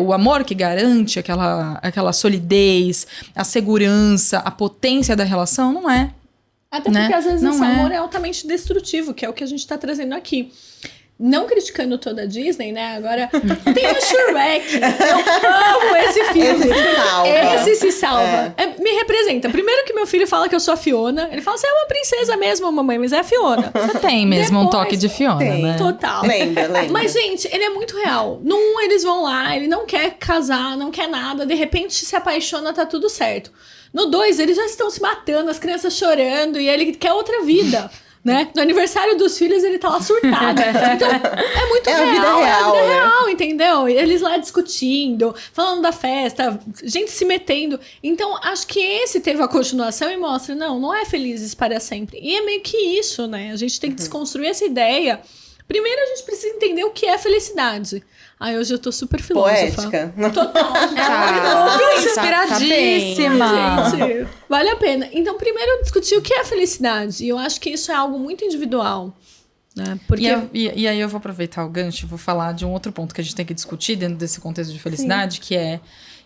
o amor que garante aquela solidez, a segurança, a potência da relação, não é. Até porque, às vezes, esse amor é altamente destrutivo, que é o que a gente tá trazendo aqui. Não criticando toda a Disney, né? Agora, tem o Shrek. Eu amo esse filme. Esse se salva. Me representa. Primeiro que meu filho fala que eu sou a Fiona. Ele fala, você é uma princesa mesmo, mamãe, mas é a Fiona. Você tem mesmo um toque de Fiona, né? Total. Lembra. Mas, gente, ele é muito real. Num, eles vão lá, ele não quer casar, não quer nada. De repente, se apaixona, tá tudo certo. No 2, eles já estão se matando, as crianças chorando, e ele quer outra vida, né? No aniversário dos filhos, ele tá lá surtado. Então, é muito real. A vida real, entendeu? Eles lá discutindo, falando da festa, gente se metendo. Então, acho que esse teve a continuação e mostra, não é felizes para sempre. E é meio que isso, né? A gente tem que desconstruir essa ideia. Primeiro, a gente precisa entender o que é felicidade. Ai, hoje eu tô super filósofa. Poética. Total. Inspiradíssima. Gente, vale a pena. Então, primeiro, discutir o que é felicidade. E eu acho que isso é algo muito individual. Né? Porque... E aí eu vou aproveitar o gancho e vou falar de um outro ponto que a gente tem que discutir dentro desse contexto de felicidade, que é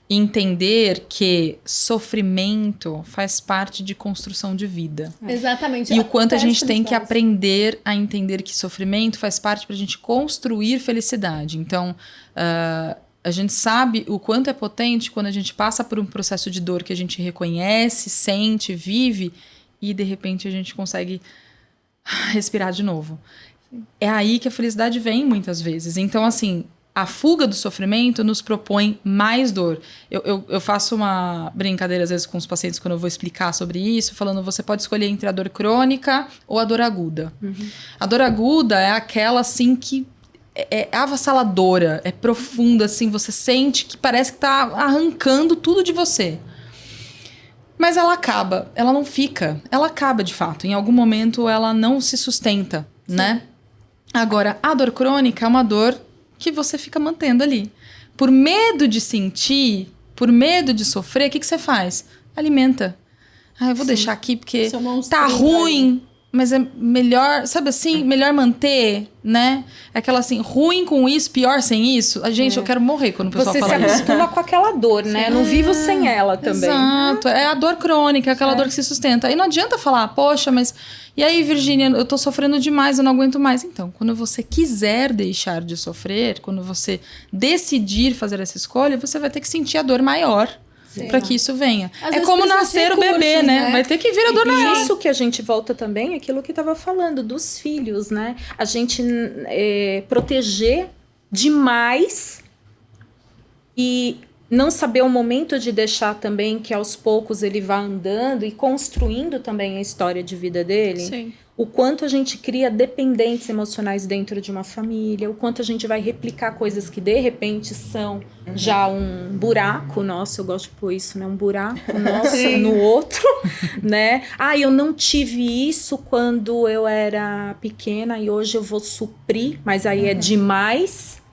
entender que sofrimento faz parte de construção de vida. Exatamente. E o quanto a gente tem que aprender a entender que sofrimento faz parte pra gente construir felicidade. Então, a gente sabe o quanto é potente quando a gente passa por um processo de dor que a gente reconhece, sente, vive, e de repente a gente consegue respirar de novo. É aí que a felicidade vem muitas vezes. Então, assim, a fuga do sofrimento nos propõe mais dor. Eu faço uma brincadeira, às vezes, com os pacientes, quando eu vou explicar sobre isso, falando, você pode escolher entre a dor crônica ou a dor aguda. A dor aguda é aquela, assim, que é avassaladora, é profunda, assim, você sente que parece que tá arrancando tudo de você. Mas ela acaba, ela não fica, ela acaba de fato. Em algum momento ela não se sustenta, né? Agora, a dor crônica é uma dor que você fica mantendo ali. Por medo de sentir, por medo de sofrer, o que você faz? Alimenta. Eu vou deixar aqui porque tá ruim, mas é melhor, sabe assim, melhor manter, né? É aquela assim, ruim com isso, pior sem isso. Gente, eu quero morrer quando o pessoal você fala se isso. acostuma com aquela dor, né? Eu não vivo sem ela também. Exato, é a dor crônica, aquela dor que se sustenta. Aí não adianta falar, poxa, mas... E aí, Virgínia, eu tô sofrendo demais, eu não aguento mais. Então, quando você quiser deixar de sofrer, quando você decidir fazer essa escolha, você vai ter que sentir a dor maior para que isso venha. É como nascer o bebê, né? Vai ter que vir a dor maior. E isso que a gente volta também, aquilo que estava falando, dos filhos, né? A gente proteger demais e não saber o momento de deixar também que aos poucos ele vá andando e construindo também a história de vida dele. Sim. O quanto a gente cria dependentes emocionais dentro de uma família, o quanto a gente vai replicar coisas que de repente são já um buraco nosso, eu gosto de pôr isso, né? Um buraco nosso no outro, né? Eu não tive isso quando eu era pequena e hoje eu vou suprir, mas aí é demais,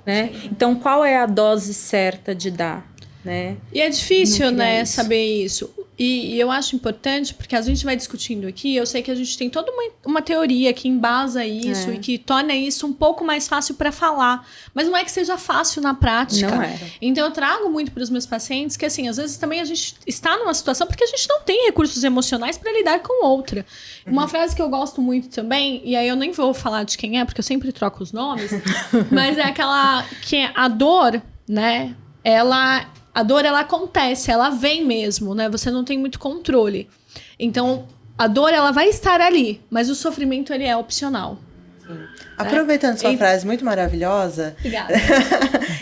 né? Então, qual é a dose certa de dar, né? E é difícil, né, isso. saber isso. E eu acho importante, porque a gente vai discutindo aqui, eu sei que a gente tem toda uma teoria que embasa isso e que torna isso um pouco mais fácil para falar. Mas não é que seja fácil na prática. Não é. Então eu trago muito para os meus pacientes que, assim, às vezes também a gente está numa situação porque a gente não tem recursos emocionais para lidar com outra. Uma frase que eu gosto muito também, e aí eu nem vou falar de quem é, porque eu sempre troco os nomes, mas é aquela que a dor, né, a dor, ela acontece, ela vem mesmo, né? Você não tem muito controle. Então, a dor, ela vai estar ali, mas o sofrimento, ele é opcional. Aproveitando sua frase muito maravilhosa, Obrigada.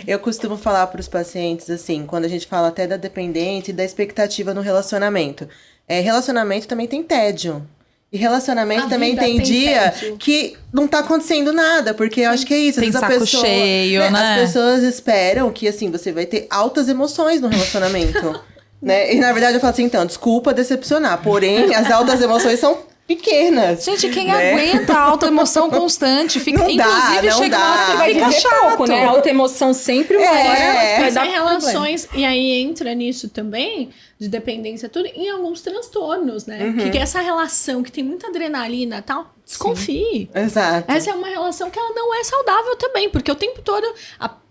Eu costumo falar para os pacientes, assim, quando a gente fala até da dependência e da expectativa no relacionamento. Relacionamento também tem tédio. E relacionamento também tem dia que não tá acontecendo nada, porque eu acho que é isso. Tem saco cheio, né? As pessoas esperam que, assim, você vai ter altas emoções no relacionamento, né? E, na verdade, eu falo assim, então, desculpa decepcionar, porém, as altas emoções são pequenas. Gente, quem aguenta a alta emoção constante, fica, Não dá, inclusive, não chega dá. uma hora que Vai fica viver chato. pouco, né? A alta emoção sempre uma hora vai dar Tem relações, e aí entra nisso também, de dependência, tudo, em alguns transtornos, né? Que é essa relação que tem muita adrenalina e tal, desconfie. Exato. Essa é uma relação que ela não é saudável também, porque o tempo todo...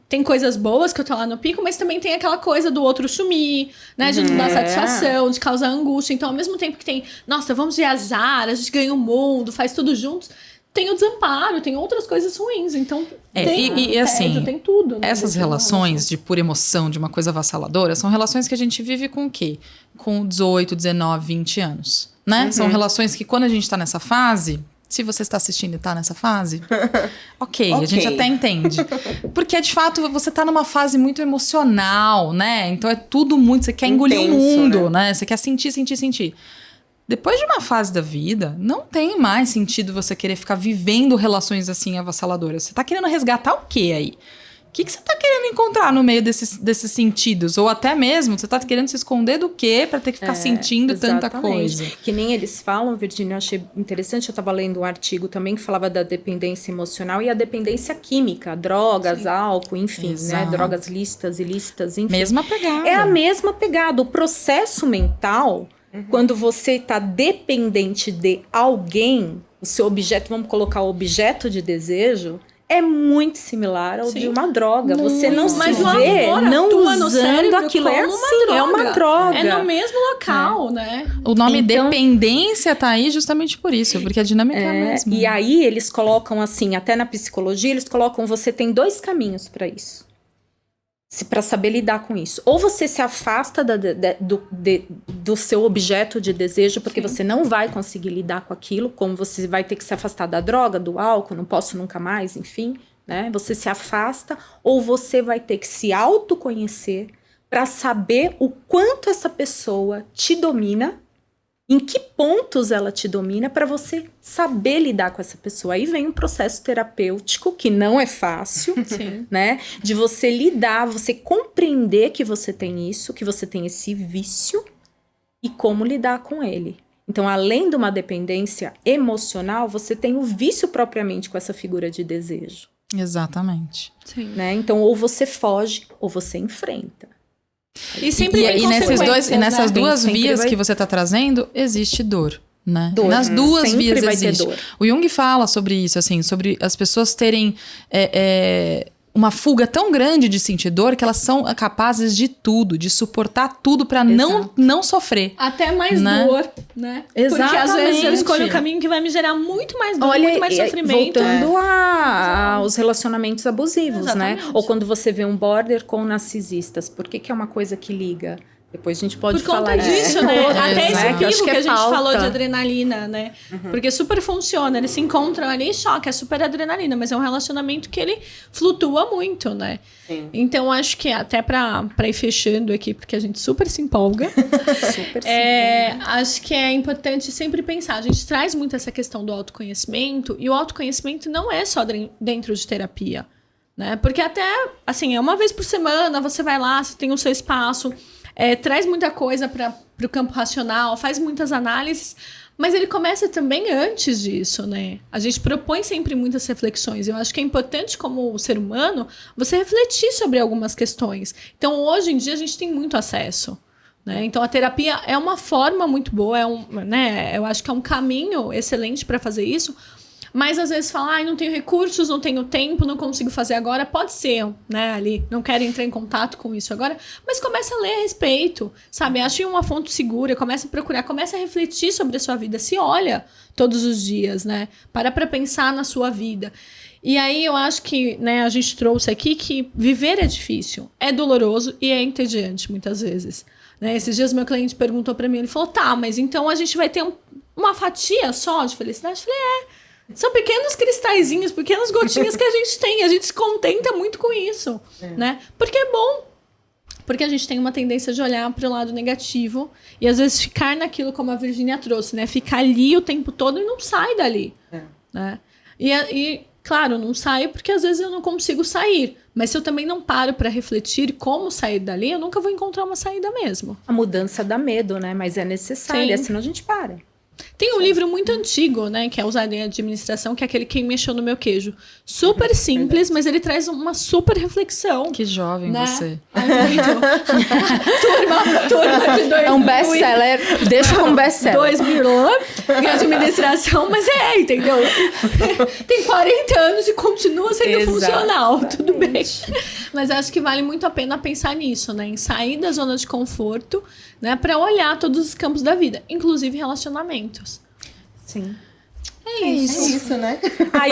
Tem coisas boas que eu tô lá no pico, mas também tem aquela coisa do outro sumir, né? De não dar satisfação, de causar angústia. Então, ao mesmo tempo que tem, nossa, vamos viajar, a gente ganha o mundo, faz tudo juntos, tem o desamparo, tem outras coisas ruins. Então, tem assim, tem tudo. Né? Essas relações de pura emoção, de uma coisa avassaladora, são relações que a gente vive com o quê? Com 18, 19, 20 anos, né? São relações que quando a gente tá nessa fase... Se você está assistindo e está nessa fase, ok, a gente até entende. Porque, de fato, você está numa fase muito emocional, né? Então, é tudo muito... Você quer engolir o mundo, né? Você quer sentir, sentir, sentir. Depois de uma fase da vida, não tem mais sentido você querer ficar vivendo relações assim avassaladoras. Você está querendo resgatar o quê aí? O que você está querendo encontrar no meio desses sentidos? Ou até mesmo, você está querendo se esconder do quê para ter que ficar sentindo tanta coisa? Que nem eles falam, Virgínia, eu achei interessante, eu estava lendo um artigo também que falava da dependência emocional e a dependência química, drogas, álcool, enfim, né? Drogas lícitas, ilícitas, enfim. Mesma pegada. É a mesma pegada. O processo mental, quando você está dependente de alguém, o seu objeto, vamos colocar o objeto de desejo... É muito similar ao de uma droga. Você não se vê não usando aquilo. É assim, é uma droga. É no mesmo local, né? O nome dependência tá aí justamente por isso, porque a dinâmica é a mesma. E aí eles colocam assim, até na psicologia, eles colocam, você tem 2 caminhos para isso. para saber lidar com isso. Ou você se afasta do seu objeto de desejo, porque você não vai conseguir lidar com aquilo, como você vai ter que se afastar da droga, do álcool, não posso nunca mais, enfim, né? Você se afasta, ou você vai ter que se autoconhecer para saber o quanto essa pessoa te domina, em que pontos ela te domina, para você saber lidar com essa pessoa. Aí vem um processo terapêutico que não é fácil, né? De você lidar, você compreender que você tem isso, que você tem esse vício e como lidar com ele. Então, além de uma dependência emocional, você tem o vício propriamente com essa figura de desejo. Exatamente. Sim. Né? Então, ou você foge ou você enfrenta. E sempre E nessas duas Sempre vias vai- que você está trazendo, existe dor. Né? Dor. Nas duas Sempre vias vai ter existe. dor. O Jung fala sobre isso, assim, sobre as pessoas terem uma fuga tão grande de sentir dor que elas são capazes de tudo, de suportar tudo para não sofrer. Até mais Né? dor, né? Porque às vezes eu Exatamente. escolho o caminho que vai me gerar muito mais dor, muito mais sofrimento. Voltando aos relacionamentos abusivos, Exatamente. né? Ou quando você vê um border com narcisistas. Por que é uma coisa que liga? Depois a gente pode Por conta falar disso, né? todas, Até esse né? Que eu acho pico que a gente pauta. falou de adrenalina, né? Porque super funciona. Eles se encontram ali e choque, é super adrenalina, mas é um relacionamento que ele flutua muito, né? Sim. Então, acho que até pra ir fechando aqui, porque a gente super se empolga, Super acho que é importante sempre pensar. A gente traz muito essa questão do autoconhecimento, e o autoconhecimento não é só dentro de terapia, né? Porque até, assim, é uma vez por semana, você vai lá, você tem o seu espaço, traz muita coisa para o campo racional, faz muitas análises, mas ele começa também antes disso, né? A gente propõe sempre muitas reflexões. Eu acho que é importante, como ser humano, você refletir sobre algumas questões. Então, hoje em dia, a gente tem muito acesso, né? Então, a terapia é uma forma muito boa, né? Eu acho que é um caminho excelente para fazer isso. Mas às vezes fala, não tenho recursos, não tenho tempo, não consigo fazer agora. Pode ser, né, ali, não quero entrar em contato com isso agora. Mas começa a ler a respeito, sabe? Ache uma fonte segura, começa a procurar, começa a refletir sobre a sua vida. Se olha todos os dias, né? Para pensar na sua vida. E aí eu acho que, né, a gente trouxe aqui que viver é difícil, é doloroso e é entediante muitas vezes. Né? Esses dias meu cliente perguntou para mim, ele falou, tá, mas então a gente vai ter uma fatia só de felicidade? Eu falei, são pequenos cristalzinhos, pequenas gotinhas que a gente tem. A gente se contenta muito com isso, né? Porque é bom. Porque a gente tem uma tendência de olhar para o lado negativo e às vezes ficar naquilo como a Virgínia trouxe, né? Ficar ali o tempo todo e não sai dali, né? E claro, não saio porque às vezes eu não consigo sair. Mas se eu também não paro para refletir como sair dali, eu nunca vou encontrar uma saída mesmo. A mudança dá medo, né? Mas é necessária, senão a gente para. Tem um livro muito antigo, né, que é usado em administração, que é aquele Quem Mexeu no Meu Queijo. Super simples, mas ele traz uma super reflexão. Que jovem né? você. Ai, muito. turma de dois. É um best-seller, deixa como best-seller. 2000 em administração, mas entendeu? Tem 40 anos e continua sendo funcional, tudo bem. Mas acho que vale muito a pena pensar nisso, né? Em sair da zona de conforto, né? Para olhar todos os campos da vida, inclusive relacionamentos. Sim. É isso. É isso, né?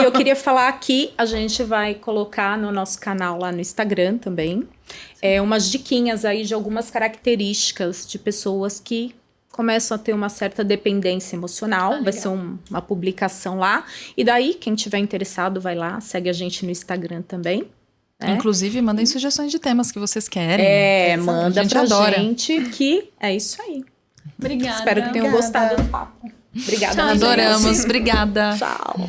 Eu queria falar aqui, a gente vai colocar no nosso canal lá no Instagram também, umas diquinhas aí de algumas características de pessoas que começam a ter uma certa dependência emocional. Vai ser uma publicação lá. E daí, quem tiver interessado, vai lá, segue a gente no Instagram também. Inclusive, mandem sugestões de temas que vocês querem. Manda a gente pra adora. gente que é isso aí. Obrigada. Espero que tenham gostado do papo. Obrigada, Tchau, Ana. Adoramos. Obrigada. Tchau.